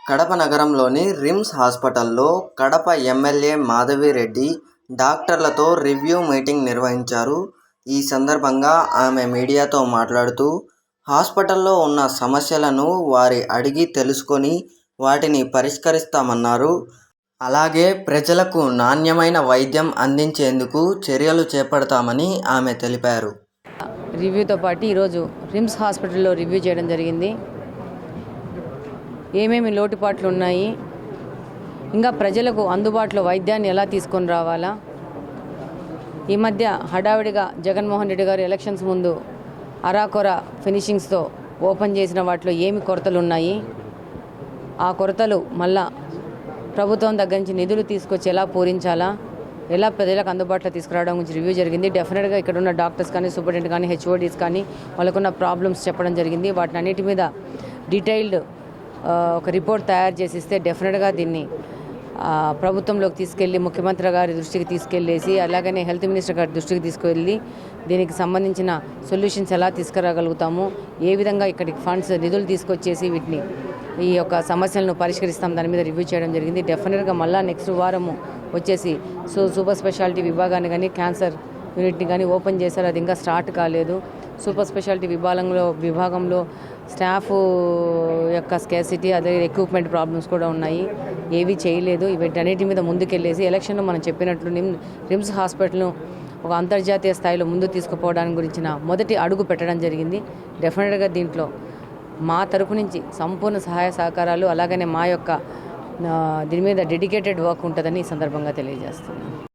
కడప నగరంలోని రిమ్స్ హాస్పిటల్లో Kadapa MLA Madhavi Reddy డాక్టర్లతో review meeting నిర్వహించారు. ఈ సందర్భంగా ఆమె మీడియాతో మాట్లాడుతూ, హాస్పిటల్లో ఉన్న సమస్యలను వారి అడిగి తెలుసుకొని వాటిని పరిష్కరిస్తామన్నారు. అలాగే ప్రజలకు నాణ్యమైన వైద్యం అందించేందుకు చర్యలు చేపడతామని ఆమె తెలిపారు. రివ్యూతో పాటు ఈరోజు రిమ్స్ హాస్పిటల్లో రివ్యూ చేయడం జరిగింది. ఏమేమి లోటుపాట్లు ఉన్నాయి, ఇంకా ప్రజలకు అందుబాటులో వైద్యాన్ని ఎలా తీసుకొని రావాలా, ఈ మధ్య హడావిడిగా జగన్మోహన్ రెడ్డి గారు ఎలక్షన్స్ ముందు అరాకొర ఫినిషింగ్స్తో ఓపెన్ చేసిన వాటిలో ఏమి కొరతలు ఉన్నాయి, ఆ కొరతలు మళ్ళా ప్రభుత్వం దగ్గర నుంచి నిధులు తీసుకొచ్చి ఎలా పూరించాలా, ఎలా ప్రజలకు అందుబాటులో తీసుకురావడం గురించి రివ్యూ జరిగింది. డెఫినెట్గా ఇక్కడ ఉన్న డాక్టర్స్ కానీ, సూపరింటెండెంట్ కానీ, హెచ్ఓడీస్ కానీ వాళ్ళకున్న ప్రాబ్లమ్స్ చెప్పడం జరిగింది. వాటిని అన్నిటి మీద డీటెయిల్డ్ ఒక రిపోర్ట్ తయారు చేసి ఇస్తే డెఫినెట్గా దీన్ని ప్రభుత్వంలోకి తీసుకెళ్ళి ముఖ్యమంత్రి గారి దృష్టికి తీసుకెళ్ళేసి, అలాగనే హెల్త్ మినిస్టర్ గారి దృష్టికి తీసుకెళ్ళి దీనికి సంబంధించిన సొల్యూషన్స్ ఎలా తీసుకురాగలుగుతాము, ఏ విధంగా ఇక్కడికి ఫండ్స్ నిధులు తీసుకొచ్చేసి వీటిని ఈ యొక్క సమస్యలను పరిష్కరిస్తాం, దాని మీద రివ్యూ చేయడం జరిగింది. డెఫినెట్గా మళ్ళీ నెక్స్ట్ వారము వచ్చేసి సూపర్ స్పెషాలిటీ విభాగాన్ని కానీ, క్యాన్సర్ యూనిట్ని కానీ ఓపెన్ చేశారు. అది ఇంకా స్టార్ట్ కాలేదు. సూపర్ స్పెషాలిటీ విభాగంలో స్టాఫ్ యొక్క స్కేసిటీ, అదే ఎక్విప్మెంట్ ప్రాబ్లమ్స్ కూడా ఉన్నాయి. ఏవి చేయలేదు. వీటన్నిటి మీద ముందుకెళ్ళేసి ఎలక్షన్లో మనం చెప్పినట్లు రిమ్స్ హాస్పిటల్ను ఒక అంతర్జాతీయ స్థాయిలో ముందు తీసుకుపోవడానికి గురించిన మొదటి అడుగు పెట్టడం జరిగింది. డెఫినెట్గా దీంట్లో మా తరపు నుంచి సంపూర్ణ సహాయ సహకారాలు, అలాగనే మా యొక్క దీని మీద డెడికేటెడ్ వర్క్ ఉంటుందని ఈ సందర్భంగా తెలియజేస్తున్నాను.